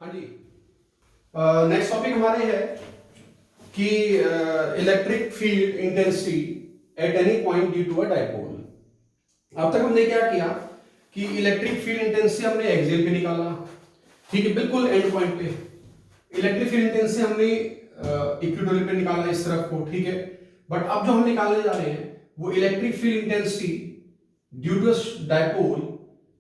हाँ जी। Next topic हमारे है कि electric field intensity at any point due to a dipole. अब तक हमने क्या किया कि इलेक्ट्रिक फील्ड इंटेंसिटी हमने एक्सियल पे निकाला, ठीक है, बिल्कुल एंड पॉइंट पे। इलेक्ट्रिक फील्ड इंटेंसिटी हमने इक्वेटोरियल पे निकाला इस तरफ को, ठीक है। बट अब जो हम निकालने जा रहे हैं वो electric field intensity due to dipole,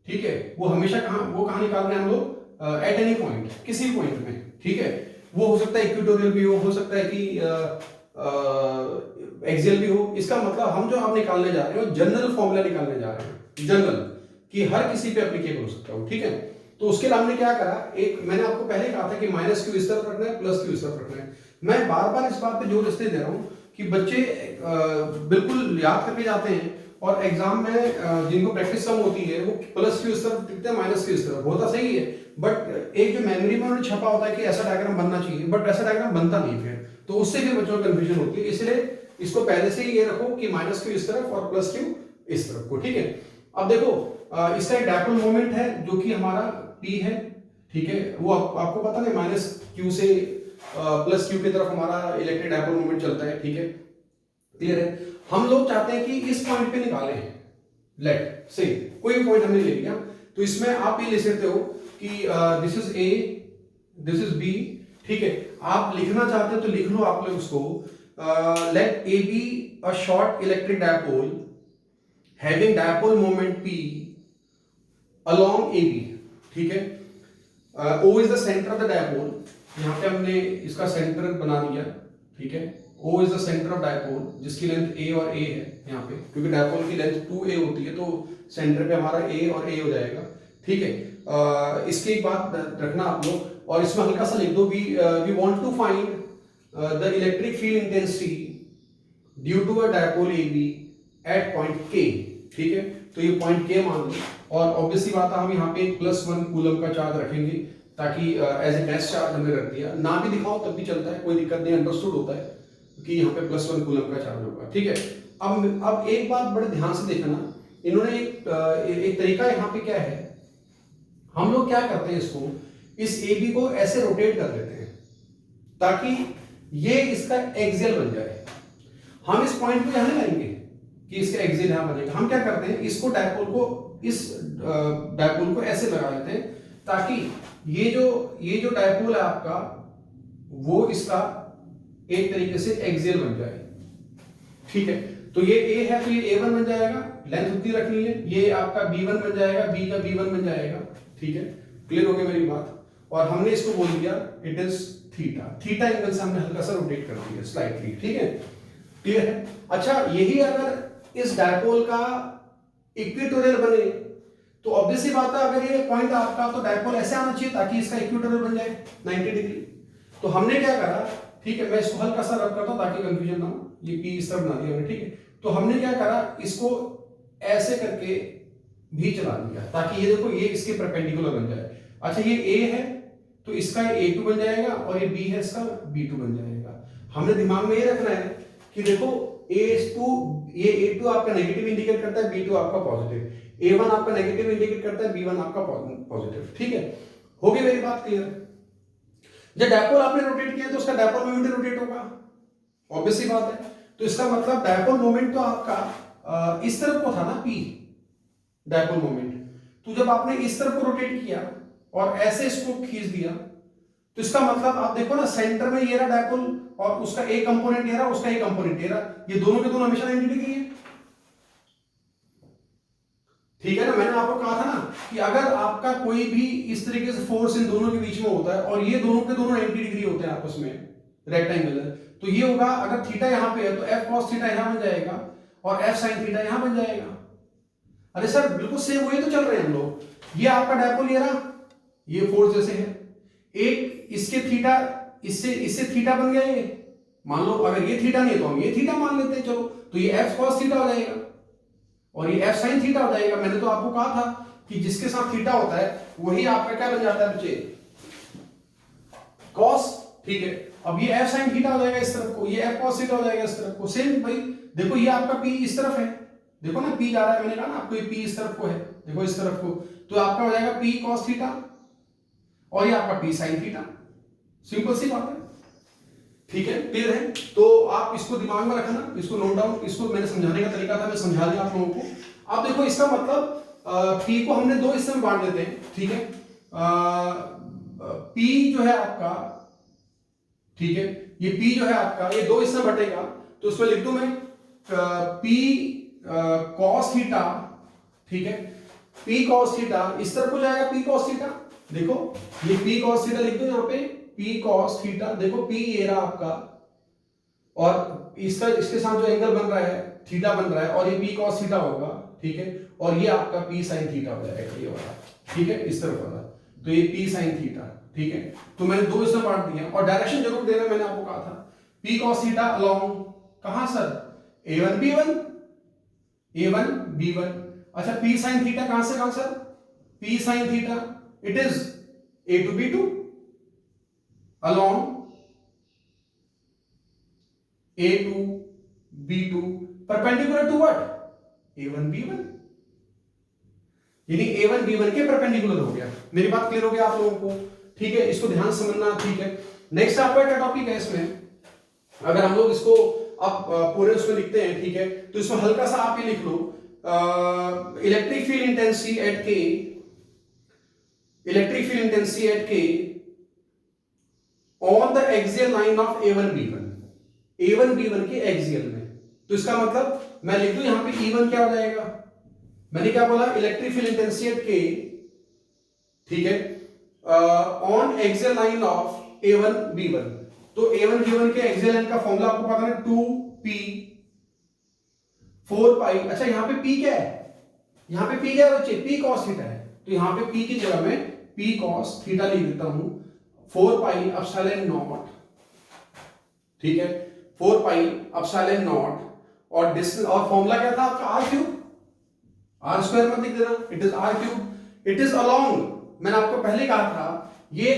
ठीक है, वो हमेशा कहाँ निकाल रहे हैं हम लोग? एट एनी पॉइंट, किसी पॉइंट में, ठीक है। वो हो सकता है इक्वेटोरियल भी हो सकता है कि एक्सियल भी हो। इसका मतलब हम जो अब निकालने जा रहे हैं वो जनरल फॉर्मूला निकालने जा रहे हैं, जनरल, कि हर किसी पे एप्लीकेबल हो सकता है, ठीक है। तो उसके लिए हमने क्या करा, एक मैंने आपको पहले कहा था कि माइनस क्यू इस तरफ रखना है, प्लस क्यू इस तरफ रखना है। मैं बार बार इस बात पे जोर इसलिए दे रहा हूं कि बच्चे बिल्कुल याद करके जाते हैं और एग्जाम में जिनको प्रैक्टिस कम होती है वो प्लस क्यू इस तरफ लिखते हैं, माइनस क्यू इस तरफ। होता सही है, बट एक जो मेमोरी में उन्होंने छपा होता है कि ऐसा डायग्राम बनना चाहिए, बट ऐसा डायग्राम बनता नहीं फिर, तो उससे भी बच्चों को कंफ्यूजन होती है। इसलिए इसको पहले से ही ये रखो कि माइनस क्यू इस तरफ और प्लस क्यू इस तरफ को, ठीक है। अब देखो इसका एक डायपोल मोमेंट है जो कि हमारा P है, ठीक है। वो आपको पता नहीं माइनस क्यू से प्लस क्यू की तरफ हमारा इलेक्ट्रिक डायपोल मोमेंट चलता है, ठीक है, क्लियर है। हम लोग चाहते हैं कि इस पॉइंट पे निकालें, लेट से कोई भी पॉइंट हमने ले लिया, तो इसमें आप ये ले सकते हो कि this is A, this is B, ठीक है। आप लिखना चाहते हो तो लिख लो आप लोग उसको, let A B a short electric dipole having dipole moment P along AB, ठीक है। O is the centre of the dipole, यहां पे हमने इसका सेंटर बना दिया, ठीक है। O is the centre of dipole जिसकी लेंथ A और A है यहाँ पे, क्योंकि डायपोल की लेंथ 2A होती है तो सेंटर पे हमारा A और A हो जाएगा, ठीक है। इसकी एक बात रखना आप लोग, और इसमें हल्का सा लिख दो, we want to find the electric field intensity due to a dipole AB at point K, ठीक है। तो ये पॉइंट K मान लो, और ऑब्वियसली बात है हम यहाँ पे +1 कूलम का चार्ज रखेंगे ताकि एज ए टेस्ट चार्ज हमने रख दिया, ना भी दिखाओ तब भी चलता है, कोई दिक्कत नहीं, अंडरस्टूड होता है कि यहाँ पे +1 कूलम का चार्ज होगा, ठीक है। अब एक बात बड़े ध्यान से देखना, इन्होंने एक तरीका यहाँ पे क्या है, हम लोग क्या करते हैं, इसको इस AB को ऐसे रोटेट कर देते हैं ताकि ये इसका एक्सियल बन जाए। हम इस पॉइंट को यहां लाएंगे कि इसका एक्सियल यहां बनेगा। हम क्या करते हैं, इसको डायपोल को, इस डायपोल को ऐसे लगा लेते हैं ताकि ये जो डायपोल है आपका वो इसका एक तरीके से एक्सियल बन जाए, ठीक है। तो ये A है तो ये A1 बन जाएगा, लेंथ उतनी रखनी है। ये आपका B1 बन जाएगा, B का B1 बन जाएगा, ठीक है। क्लियर हो गया मेरी बात? और हमने इसको बोल दिया इट इज थीटा एंगल से हमने हल्का सा रोटेट कर दिया स्लाइटली, ठीक है, क्लियर है। अच्छा, यही अगर इस डायपोल का इक्वेटोरियल बने तो ऑब्वियसली बात है, अगर ये पॉइंट आपका, तो डायपोल ऐसे आना चाहिए ताकि इसका इक्वेटोरियल बन जाए 90 डिग्री। तो हमने क्या करा, ठीक है, मैं इसको हल्का सा रब करता हूं ताकि कंफ्यूजन ना हो, ये P इस तरफ बना दिया हमने, ठीक है। तो हमने क्या करा, इसको ऐसे करके भी चला दिया ताकि ये देखो ये इसके परपेंडिकुलर बन जाए। अच्छा, ये A है तो इसका A2 बन जाएगा, और ये B है इसका B2 बन जाएगा। हमने दिमाग में ये रखना है कि देखो A2, ये A2 आपका नेगेटिव इंडिकेट करता है, B2 आपका पॉजिटिव, A1 आपका नेगेटिव इंडिकेट करता है, B1 आपका पॉजिटिव, ठीक है। हो गई मेरी बात क्लियर? जब डायपोल आपने रोटेट किया तो उसका डायपोल मोमेंट रोटेट होगा, ऑब्वियसली बात है। तो इसका मतलब डायपोल मोमेंट तो आपका इस तरफ को था ना, P डायपोल मोमेंट, तो जब आपने इस तरफ को रोटेट किया और ऐसे इसको खींच दिया तो इसका मतलब आप देखो ना, सेंटर में ये रहा डायपोल और उसका एक कंपोनेंट ये रहा, उसका एक कंपोनेंट ये रहा, ये दोनों के दोनों हमेशा 90 डिग्री है, ठीक है ना। मैंने आपको कहा था ना कि अगर आपका कोई भी इस तरीके से फोर्स इन दोनों के बीच में होता है और ये दोनों के दोनों 90 डिग्री होते हैं आपस में, रेक्टेंगुलर, तो ये होगा, अगर थीटा यहां पे है तो F cos थीटा यहां बन जाएगा और F sin थीटा यहां बन जाएगा। अरे सर बिल्कुल सेम वही तो चल रहे हैं हम लोग। ये आपका डायपोल ये रहा, ये फोर्स जैसे है, एक इसके थीटा, इससे थीटा बन गया ये, मान लो अगर ये थीटा नहीं है तो हम ये थीटा मान लेते हैं, चलो, तो ये F cos थीटा हो जाएगा और ये F sin थीटा हो जाएगा। मैंने तो आपको कहा था कि जिसके साथ थीटा होता है वही आपका क्या बन जाता है बच्चे, cos, ठीक है। अब ये F sin थीटा हो जाएगा इस तरफ को, ये F cos थीटा हो जाएगा इस तरफ को, सेम भाई। देखो ये आपका P इस तरफ है, देखो ना P जा रहा है, मैंने कहा ना आपको ये P इस तरफ को है, देखो इस तरफ को, तो आपका हो जाएगा P cos थीटा, और ये आपका पी साइन थीटा। सिंपल सी बात है, ठीक है, क्लियर है। तो आप इसको दिमाग में रखना, इसको नोट डाउन, इसको मैंने समझाने का तरीका था, मैं समझा दिया आप लोगों को। अब देखो इसका मतलब पी को हमने दो हिस्से में बांट देते हैं, ठीक है। पी जो है आपका, ठीक है, ये पी जो है आपका ये दो हिस्से में बटेगा, तो उसमें लिख दूं मैं पी कॉस थीटा, ठीक है, पी कॉस थीटा इस तरफ हो जाएगा, पी कॉस थीटा, देखो ये पी कॉस थीटा लिख दो यहां पे, पी कॉस थीटा, देखो पी ये रहा आपका, और इसका इसके साथ जो एंगल बन रहा है थीटा बन रहा है, और ये पी कॉस थीटा होगा, ठीक है, और ये आपका पी साइन थीटा हो जाएगा, ये वाला, ठीक है, इस तरफ वाला, तो ये पी साइन थीटा, ठीक है। तो मैंने दो इसमें बांट दिया, और डायरेक्शन जरूर देना, मैंने आपको कहा था पी कॉस थीटा अलोंग कहां sir, a1 b1, a1 b1, अच्छा पी साइन थीटा कहां से कहां sir, P sine theta it is a to b2 along a to b2 perpendicular to what, a1 b1, यानी a1 b1 के perpendicular हो गया। मेरी बात क्लियर हो गया आप लोगों को, ठीक है, इसको ध्यान समझना, ठीक है। नेक्स्ट आपका क्या टॉपिक है इसमें, अगर हम लोग इसको अब पूरे उसमें लिखते हैं, ठीक है, तो इसमें हल्का सा आप ये लिख लो इलेक्ट्रिक फील्ड इंटेंसिटी एट के, इलेक्ट्रिक फील्ड इंटेंसिटी एट के on the axial line of a1 b1, a1 b1 के एक्सियल में। तो इसका मतलब मैं लिख दूं यहां पे E1 क्या हो जाएगा, मैंने क्या बोला, इलेक्ट्रिक फील्ड इंटेंसिटी एट के, ठीक है, on axial line of a1 b1। तो a1 b1 के एक्सियल लाइन का फॉर्मूला आपको पता है 2p 4 पाई, अच्छा यहां पे p क्या है, यहां पे p क्या है बच्चे, p cos थीटा है, तो यहां पे p की जगह में p cos थीटा लिख देता हूं 4 पाई एप्सिलॉन नॉट, ठीक है, 4 पाई एप्सिलॉन नॉट, और डिस्टेंस और फॉर्मूला क्या था आपका r क्यूब, r स्क्वायर मत लिख देना, it is r cube, it is along, मैंने आपको पहले कहा था ये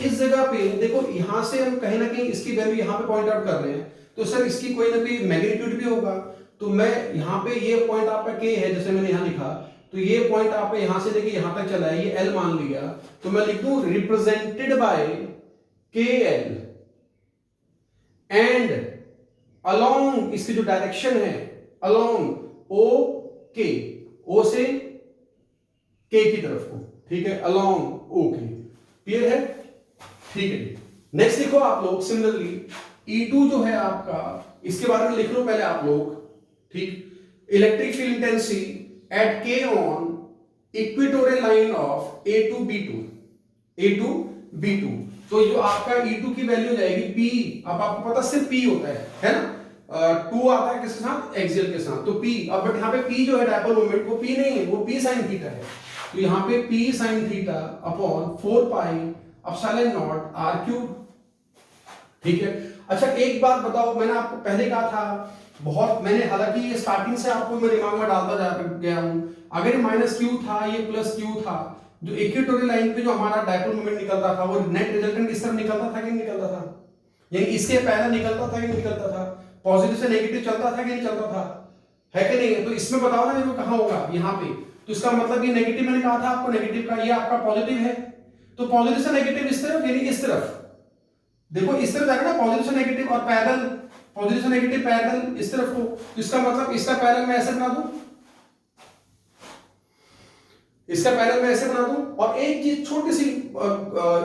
इस जगह पे देखो, यहां से हम कहीं ना कहीं इसकी वैल्यू यहां पे पॉइंट आउट कर रहे हैं, तो सर इसकी कोई ना कोई मैग्नीट्यूड भी होगा, तो मैं यहां पे ये पॉइंट आपका k है, जैसे मैंने यहां लिखा, तो ये पॉइंट आप यहां से लेके यहां तक चला है, ये l मान लिया, तो मैं लिख दूं represented by kl and along, इसकी जो डायरेक्शन है अलोंग o k, o से k की तरफ को, ठीक है, अलोंग o k, क्लियर है, ठीक है। नेक्स्ट देखो आप लोग सिमिलरली E2 जो है आपका, इसके बारे में लिख लो पहले आप लोग, ठीक, electric field intensity eight k on equatorial line of a to b2, तो जो आपका E2 की वैल्यू जाएगी P, अब आपको पता सिर्फ P होता है ना, 2 आता है किसके साथ, एक्सियल के साथ, तो P, अब बट यहाँ पे P जो है डायपोल मोमेंट वो P नहीं है, वो P साइन थीटा है, तो यहाँ पे P sine theta upon 4 pi epsilon not r cube, ठीक है। अच्छा एक बात बताओ, मैंने आपको पहले कहा था बहुत, मैंने हालांकि ये स्टार्टिंग से आपको मैं दिमाग में डालता जा गया हूं, अगर माइनस क्यू था ये प्लस क्यू था, जो इक्वेटोरियल लाइन पे जो हमारा डायपोल मोमेंट निकलता था वो नेट रिजल्टेंट इस तरफ निकलता था कि नहीं निकलता था, यानी इसके पहले निकलता था कि नहीं निकलता था, पॉजिटिव से नेगेटिव चलता था कि नहीं चलता था, है कि नहीं, तो इसमें बताओ ना मेरे को कहां होगा, यहाँ पे, तो इसका मतलब ये नेगेटिव मैंने कहा था आपको नेगेटिव का, ये आपका पॉजिटिव है, तो पॉजिटिव से नेगेटिव इस तरफ, यानी इस तरफ देखो, इस तरफ जाएगा ना पॉजिटिव से नेगेटिव, और पैरेलल, पॉजिटिव से नेगेटिव पैरेलल इस तरफ को, तो इसका मतलब इसका पैरेलल मैं ऐसे बना दूं, इसका पैरेलल मैं ऐसे बना दूं, और एक चीज छोटी सी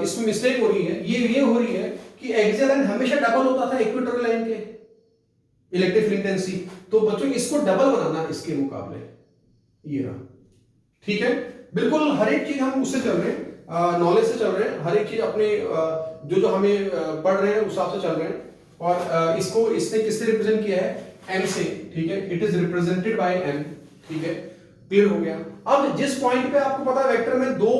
इसमें मिस्टेक हो रही है, ये हो रही है कि एक्सियल लाइन हमेशा डबल होता था इक्वेटोरियल लाइन के इलेक्ट्रिक फील्ड इंटेंसिटी, तो बच्चों इसको डबल बनाना इसके मुकाबले, ये रहा, ठीक है, बिल्कुल हर एक चीज हम उससे चल रहे हैं, नॉलेज से चल रहे हैं, हर एक चीज अपने जो हमें पढ़ रहे हैं उस हिसाब से चल रहे हैं, और इसको इसने किससे रिप्रेजेंट किया है, m से, ठीक है, it is represented by m, ठीक है, क्लियर हो गया। अब जिस पॉइंट पे आपको पता है वेक्टर में दो,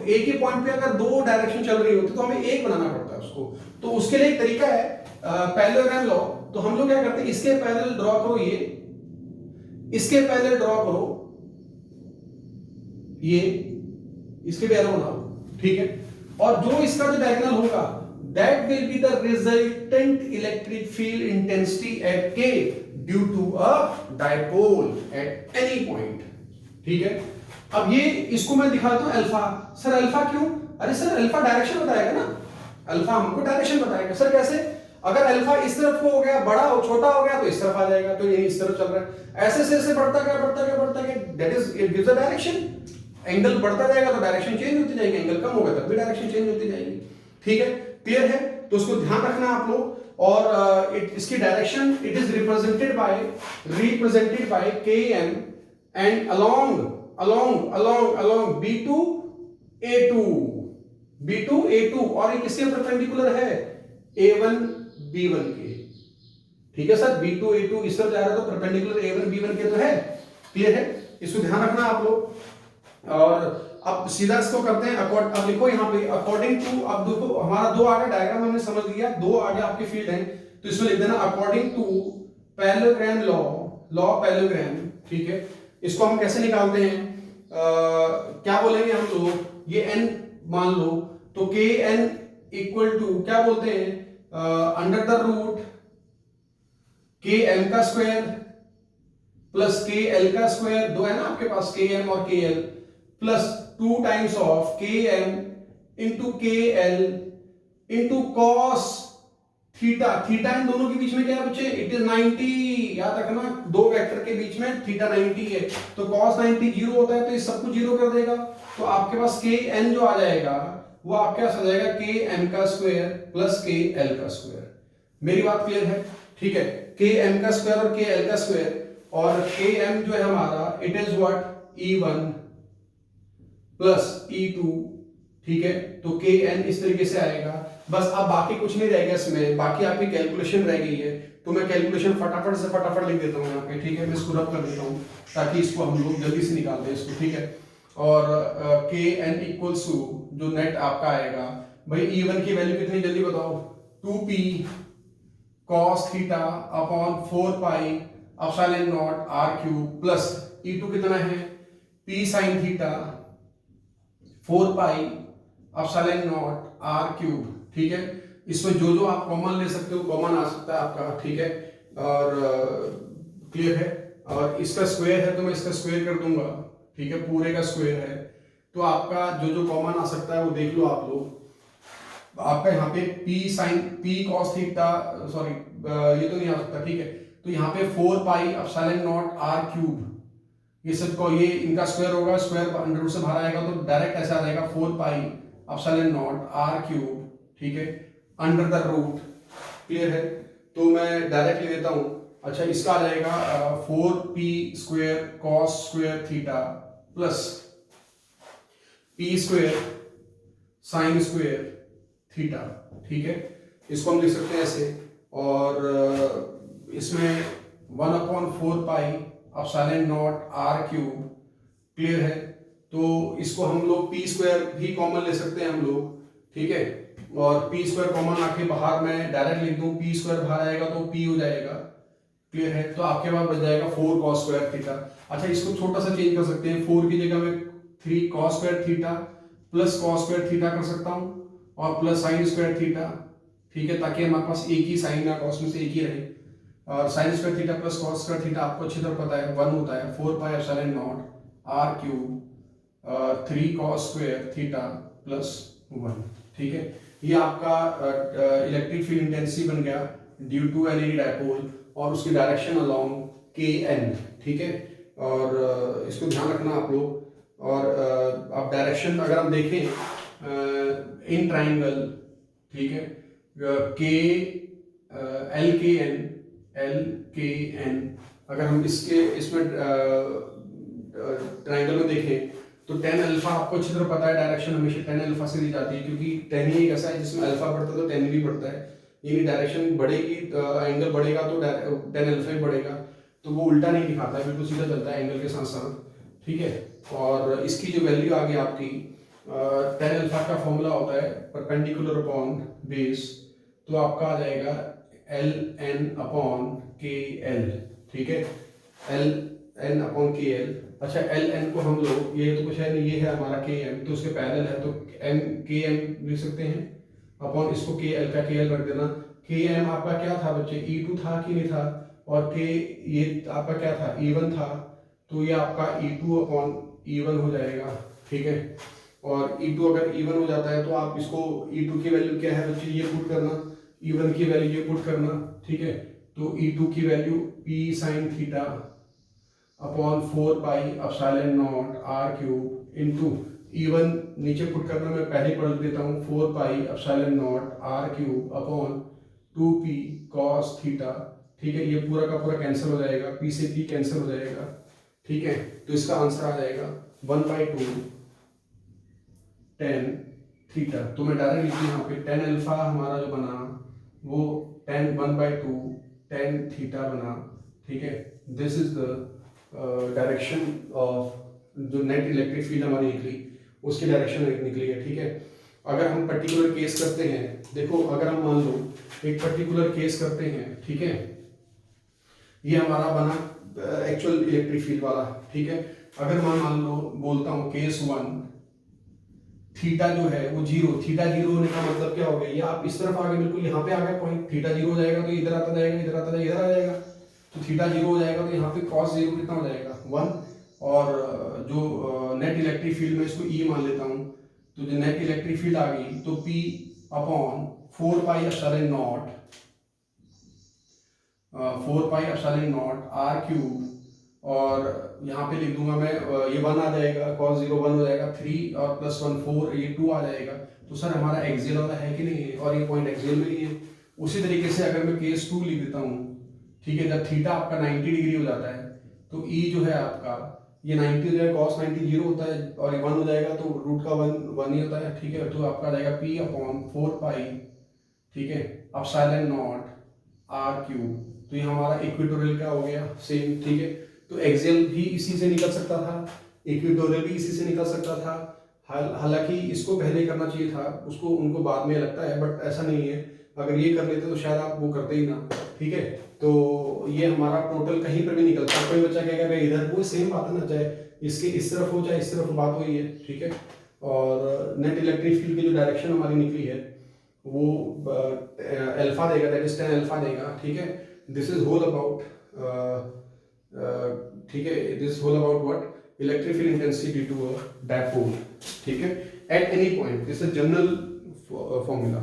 एक ही पॉइंट पे अगर दो डायरेक्शन चल रही होती तो हमें एक बनाना पड़ता है उसको, तो उसके लिए एक तरीका है पैरेललोग्राम लॉ, तो हम लोग क्या करते हैं, इसके पैरेलल ड्रॉ करो, ये इसके पैरेलल ड्रॉ करो, ये इसके भी एरो बनाओ, ठीक है, और जो इसका जो डायगोनल होगा that will be the resultant electric field intensity at k due to a dipole at any point, ठीक है। अब ये इसको मैं दिखाता हूं अल्फा, सर अल्फा क्यों, अरे सर अल्फा डायरेक्शन बताएगा ना, अल्फा हमको डायरेक्शन बताएगा। सर कैसे? अगर अल्फा इस तरफ को हो गया, बड़ा हो छोटा हो गया तो इस तरफ आ जाएगा, तो ये इस तरफ चल रहा है, ऐसे से बढ़ता गया, that is it gives a direction. Angle बढ़ता जाएगा तो डायरेक्शन चेंज होती जाएगी, एंगल कम होगा तब भी डायरेक्शन चेंज होती जाएगी। ठीक है, क्लियर है? तो उसको ध्यान रखना आप लोग। और इसकी direction it is represented by के एम एंड अलोंग B2 और ये किसके परपेंडिकुलर है? A1 B1 के। ठीक है सर, B2 A2 इस तरफ जा रहा है तो परपेंडिकुलर A1 B1 के तो है। क्लियर है? इसको ध्यान रखना आप लोग। और अब सीधा इसको करते हैं, अब लिखो यहाँ पे अकॉर्डिंग टू, अब देखो हमारा दो आगे डायग्राम हमने समझ लिया, दो आगे आपके फील्ड हैं, तो इसमें लिख देना according to parallelogram law parallelogram. ठीक है, इसको हम कैसे निकालते हैं? क्या बोलेंगे हम लोग? ये n मान लो तो के एन इक्वल टू क्या बोलते हैं? Under the root K M का स्क्वायर प्लस के एल का स्क्वायर, दो है ना आपके पास के एम और K L, plus 2 times of K M into K L into cos theta. Theta इन दोनों के बीच में क्या है बच्चे? It is 90। याद रखना, दो वेक्टर के बीच में थीटा 90 है, तो cos 90 जीरो होता है, तो ये सब कुछ जीरो कर देगा, तो आपके पास के एन जो आ जाएगा वो आपके पास आ जाएगा के एम का स्क्वायर प्लस के एल का स्क्वायर। मेरी बात क्लियर है? ठीक है, के एम का स्क्वायर और के एल का स्क्वायर, और के एम जो है हमारा it is what? E1 plus E2। ठीक है, तो के एन इस तरीके से आएगा। बस अब बाकी कुछ नहीं रहेगा इसमें, बाकी आपकी कैलकुलेशन रह गई है, तो मैं कैलकुलेशन फटाफट लिख देता हूँ यहाँ पे। ठीक है, मैं इसको रब कर देता हूँ ताकि इसको हम लोग जल्दी से निकाल दें इसको। ठीक है, और के एन इक्वल्स टू जो नेट आपका आएगा भाई, E1 की वैल्यू कितनी जल्दी बताओ? 2p cos theta upon 4 pi epsilon not r cube, plus E2 कितना है? p sin theta 4 pi epsilon not r cube. ठीक है, इसमें जो आप कॉमन ले सकते हो कॉमन आ सकता है आपका। ठीक है, और क्लियर है? और इसका स्क्वायर है तो मैं इसका स्क्वायर कर दूंगा। ठीक है, पूरे का स्क्वायर है, तो आपका जो कॉमन आ सकता है वो देख लो आप लोग। आपका यहाँ पे p cos थीटा, सॉरी ये तो नहीं आ सकता। ठीक है, तो यहाँ पे 4 pi epsilon not r cube, ये सब को ये इनका स्क्वायर होगा, स्क्वायर अंडर रूट से बाहर आएगा तो डायरेक्ट ऐसा आ जाएगा 4 pi epsilon not r cube. ठीक है, अंडर द रूट। क्लियर है? तो मैं डायरेक्ट ले देता हूं। अच्छा, इसका आ जाएगा 4p square cos square theta plus p square sine square theta. ठीक है, इसको हम लिख सकते हैं ऐसे, और इसमें 1/4 पाई epsilon not r cube. Clear है? तो इसको हम लोग p स्क्वायर भी कॉमन ले सकते हैं हम लोग। ठीक है, और p स्क्वायर कॉमन आके बाहर मैं डायरेक्ट लिख दूं, p स्क्वायर बाहर आएगा तो p हो जाएगा। क्लियर है? तो आपके पास बच जाएगा 4 cos स्क्वायर थीटा। अच्छा, इसको छोटा सा चेंज कर सकते हैं, 4 की जगह में 3 cos square theta plus cos square theta कर सकता हूं, और प्लस साइन स्क्वायर थीटा। ठीक है, ताकि हमारे पास एक ही साइन या cos में से एक ही रहे, और sine square theta plus cos square theta आपको अच्छी तरह पता है 1 होता है, 4 pi epsilon not r cube 3 cos square theta plus 1। ठीक है, ये आपका इलेक्ट्रिक फील्ड इंटेंसिटी बन गया ड्यू टू एन डायपोल, और उसकी डायरेक्शन अलोंग के एन। ठीक है, और इसको ध्यान रखना आप लोग। और अब डायरेक्शन अगर हम देखें इन ट्राइंगल, ठीक है, के एल के एन, अगर हम इसमें ट्राइंगल में देखें तो tan अल्फा आपको अच्छी तरह पता है, डायरेक्शन हमेशा tan अल्फा से दी जाती है, क्योंकि tan ही एक ऐसा है जिसमें अल्फा बढ़ता है तो tan भी बढ़ता है। ये डायरेक्शन बढ़ेगी, एंगल बढ़ेगा तो tan अल्फा भी बढ़ेगा, तो वो उल्टा नहीं दिखाता है, बिल्कुल सीधा चलता है एंगल के साथ साथ। ठीक है, और इसकी जो वैल्यू आ गई आपकी tan अल्फा का फॉर्मूला होता है परपेंडिकुलर अपॉन बेस, तो आपका आ जाएगा ln अपॉन के एल। ठीक है, ln अपॉन के एल। अच्छा, ln को हम लोग, ये तो कुछ है नहीं, ये है हमारा km, तो उसके पैरेलल है तो m km लिख सकते हैं अपॉन इसको kl का kl रख देना। km आपका क्या था बच्चे? E2 था कि नहीं था, और k ये आपका क्या था? E1 था, तो ये आपका E2 अपॉन E1 हो जाएगा। ठीक है, और E2 अगर E1 हो जाता है तो आप इसको E2 की वैल्यू क्या है बच्चे ये पुट करना, E1 की वैल्यू ये पुट करना, ठीक है। तो E2 की value P sin theta upon 4 pi epsilon not r cube into E1 नीचे पुट करना, मैं पहले पढ़ देता हूँ, 4 pi epsilon not r cube upon 2p cos theta, ठीक है। ये पूरा का पूरा कैंसिल हो जाएगा, p से p कैंसिल हो जाएगा, ठीक है। तो इसका आंसर आ जाएगा 1/2 tan थीटा। तो मैं डायरेक्ट लिखूँ यहाँ पे tan अल्फा हमारा जो बना वो tan 1/2 tan थीटा बना, ठीक है। This is the direction of जो नेट इलेक्ट्रिक फील्ड हमारी निकली उसकी डायरेक्शन निकली है, ठीक है। अगर हम पर्टिकुलर केस करते हैं, देखो अगर हम मान लो एक पर्टिकुलर केस करते हैं, ठीक है, ये हमारा बना एक्चुअल इलेक्ट्रिक फील्ड वाला, ठीक है। अगर मैं मान लो बोलता हूँ केस 1 थीटा जो है वो जीरो, थीटा जीरो होने का मतलब क्या हो गया, ये आप इस तरफ आ गए, बिल्कुल यहाँ पे आ गए पॉइंट, थीटा जीरो हो जाएगा तो इधर आता जाएगा, इधर आता जाएगा, इधर आ जाएगा। तो थीटा जीरो हो जाएगा तो यहाँ पे कॉस जीरो कितना हो जाएगा 1, और जो नेट इलेक्ट्रिक फील्ड में इसको ई मान लेता हूँ, तो जो नेट इलेक्ट्रिक फील्ड आ गई तो P upon 4 pi epsilon nought 4 pi epsilon nought R cube, और यहाँ पे लिख दूंगा मैं ये 1 आ जाएगा, cos 0 1 हो जाएगा, 3 और प्लस 1 4, ये 2 आ जाएगा। तो सर हमारा एक्सियल वाला है कि नहीं है, और ये पॉइंट एक्सियल में ही है। उसी तरीके से अगर मैं केस 2 लिख देता हूँ, ठीक है, जब थीटा आपका 90 डिग्री हो जाता है तो ई जो है आपका ये 90 हो जाएगा, cos 90 जीरो होता है, और ये 1 हो जाएगा तो रूट का 1 ही होता है, ठीक है। तो आपका आ जाएगा पी अपॉन 4 पाई, ठीक है, एप्सिलॉन नॉट आर क्यूब। तो ये हमारा इक्वेटोरियल का हो गया सेम, ठीक है। तो एक्सियल भी इसी से निकल सकता था, इक्वेटोरियल भी इसी से निकल सकता था। हालांकि इसको पहले करना चाहिए था, उसको उनको बाद में लगता है, बट ऐसा नहीं है। अगर ये कर लेते तो शायद आप वो करते ही ना, ठीक है। तो ये हमारा टोटल कहीं पर भी निकलता है। कोई बच्चा कहेगा भाई इधर, वो सेम बात है ना, चाहे इसके इस तरफ हो चाहे इस तरफ, बात वही है, ठीक है। और नेट इलेक्ट्रिक फील्ड की जो डायरेक्शन हमारी निकली है वो अल्फा देगा, दैट इज tan अल्फा देगा, ठीक है। दिस इज होल अबाउट, ठीक है, this whole about what electric field intensity to a dipole, ठीक है, at any point. This is general formula.